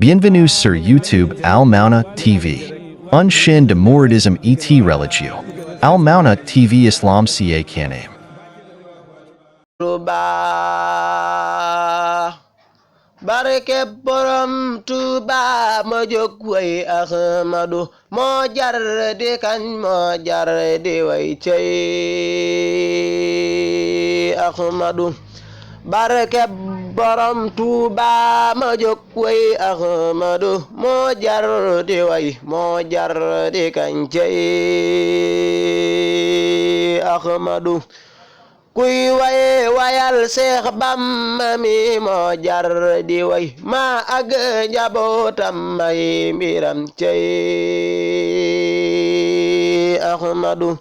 Bienvenue sur YouTube Al Mauna TV. Un chaîne de mouridisme et religieux. Al Mauna TV Islam ca Kanem. Barke borom Tuuba ma jóg way Ahmadu moo jar di kañ moo jar di way cey Ahmadu barke borom Tuuba ma jóg way Ahmadu moo jar di way moo jar di kañ cey Ahmadu kuy waye wayal Seex Bamba mi moo jar di way ma ak njabootam may mbiram cey Ahmadu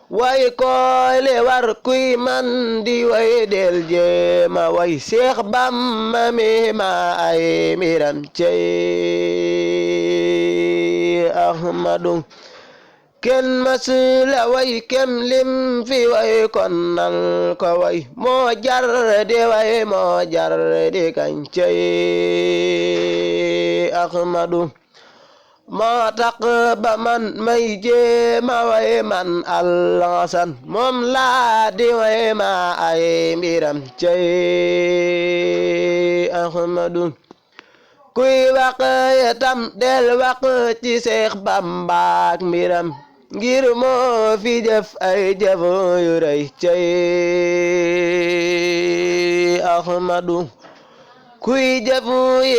way koy le war kuy man di way del jéema way Seex Bamba mi ma ay mbiram cey Ahmadu kenn masula way kem lim fi way kon nal ko way moo jar di way moo jar di kañ cey Ahmadu moo tax ba man may jéema way man Alxasan moom laa di way ma ay mbiram cey Ahmadu kuy wax tam del wax ci Seex Bamba ak mbiram ngir moo fi jëf ay jëf yu rëy cey Ahmadu kuy jëf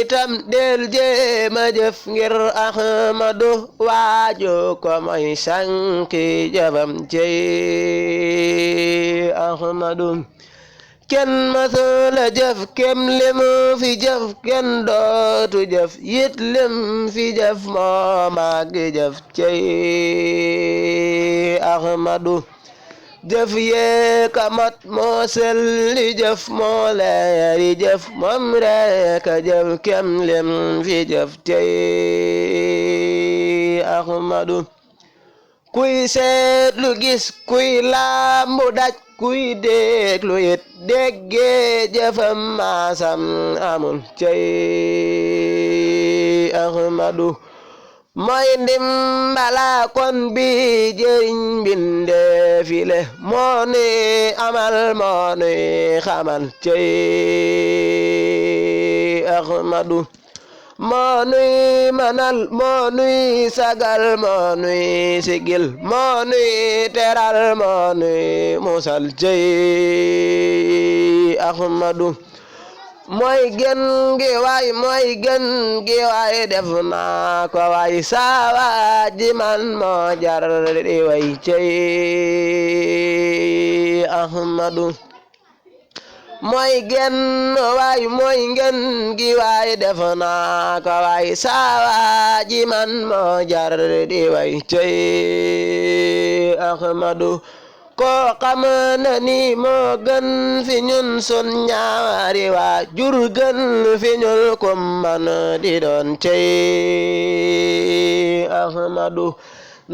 itam del jéema jëf ngir Ahmadu waaju ko mooy sanki jëfam cey Ahmadu kenn masula jëf kem limu fi jëf kenn dootu jëf yit lim fi jëf moo mag jëf cey Ahmadu jëf yee kamat moo selli jëf moo leeri jëf moom rek jëf kem lim fi jëf cey Ahmadu kuy seetlu gis kuy lambu daj kuy déglu it déggee jëfam maasam amul cey Ahmadu mooy ndimbala kon bi jëriñ bindeefile moo nuy amal moo nuy xamal cey Ahmadu moo nuy manal moo nuy sagal moo nuy sigil moo nuy teral moo nuy musal cey Ahmadu mooy gën gi waay mooy gën gi waay def naa ko waay saawa ji man moo jar di way cey Ahmadu mooy genn waay mooy ngeen gi waay def naa ko waay saawa ji man moo jar di way cey Ahmadu koo xam na ni moo gën fi ñun sun ñaari waajur gën fi ñun kum man di doon cey Ahmadu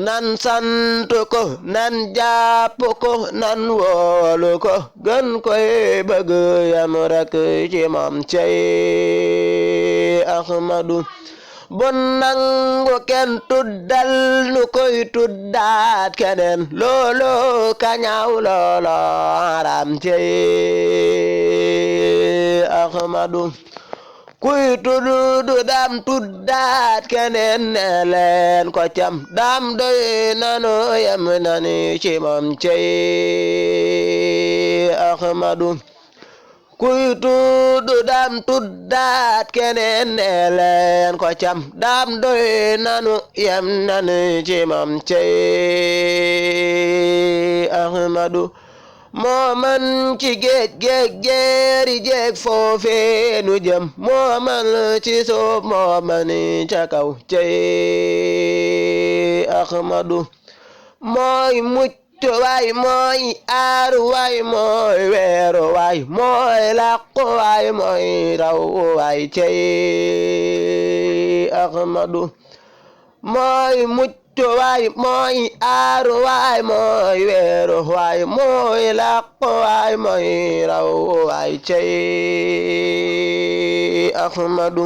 nan sant ko nan jàpp ko nan woolu ko gën koy bëgg yam rek ci moom cey Ahmadu bon nangu kenn tuddal nu koy tuddaat keneen loolo kañaaw loolo haram cey Ahmadu kuy tuddu dam tuddaat keneen ne leen ko cam dam doy nanu yem nani ci moom cey Ahmadu kuy tuddu dam tuddaat keneen ne leen ko cam dam doy nanu yem nani ci moom cey Ahmadu moo man ci géej géej jéeri jéeg foofe nu jëm moo man ci suuf moo man ca kaw cey Ahmadu mooy mucc waay mooy aar waay mooy weeru waay mooy làqu waay mooy raw waay cey Ahmadu mooy mucc waay mooy aar waay mooy weeru waay mooy làqu waay mooy raw waay cey Ahmadu